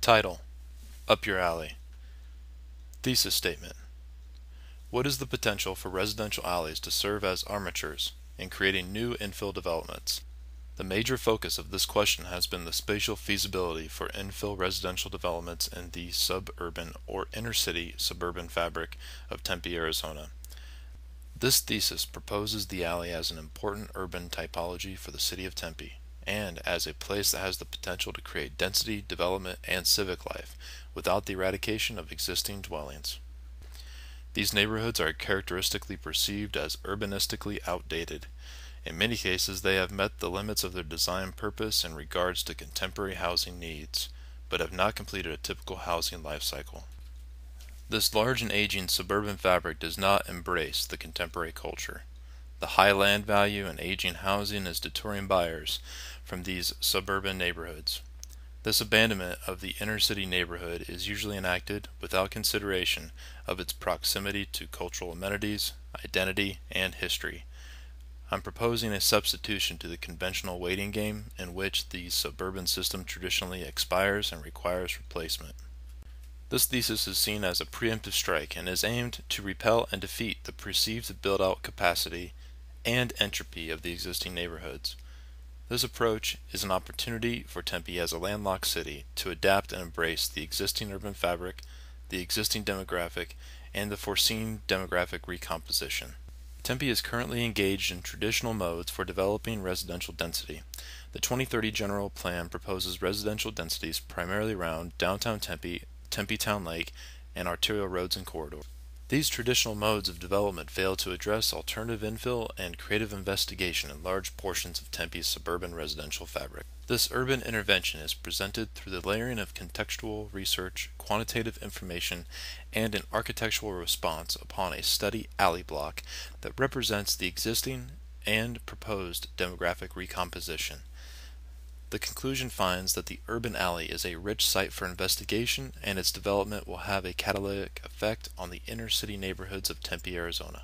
Title: Up Your Alley. Thesis statement: what is the potential for residential alleys to serve as armatures in creating new infill developments? The major focus of this question has been the spatial feasibility for infill residential developments in the suburban or inner-city suburban fabric of Tempe, Arizona. This thesis proposes the alley as an important urban typology for the city of Tempe, and as a place that has the potential to create density, development, and civic life without the eradication of existing dwellings. These neighborhoods are characteristically perceived as urbanistically outdated. In many cases, they have met the limits of their design purpose in regards to contemporary housing needs, but have not completed a typical housing life cycle. This large and aging suburban fabric does not embrace the contemporary culture. The high land value and aging housing is deterring buyers from these suburban neighborhoods. This abandonment of the inner city neighborhood is usually enacted without consideration of its proximity to cultural amenities, identity, and history. I'm proposing a substitution to the conventional waiting game in which the suburban system traditionally expires and requires replacement. This thesis is seen as a preemptive strike and is aimed to repel and defeat the perceived build-out capacity and entropy of the existing neighborhoods. This approach is an opportunity for Tempe as a landlocked city to adapt and embrace the existing urban fabric, the existing demographic, and the foreseen demographic recomposition. Tempe is currently engaged in traditional modes for developing residential density. The 2030 General Plan proposes residential densities primarily around downtown Tempe, Tempe Town Lake, and arterial roads and corridors. These traditional modes of development fail to address alternative infill and creative investigation in large portions of Tempe's suburban residential fabric. This urban intervention is presented through the layering of contextual research, quantitative information, and an architectural response upon a study alley block that represents the existing and proposed demographic recomposition. The conclusion finds that the urban alley is a rich site for investigation, and its development will have a catalytic effect on the inner city neighborhoods of Tempe, Arizona.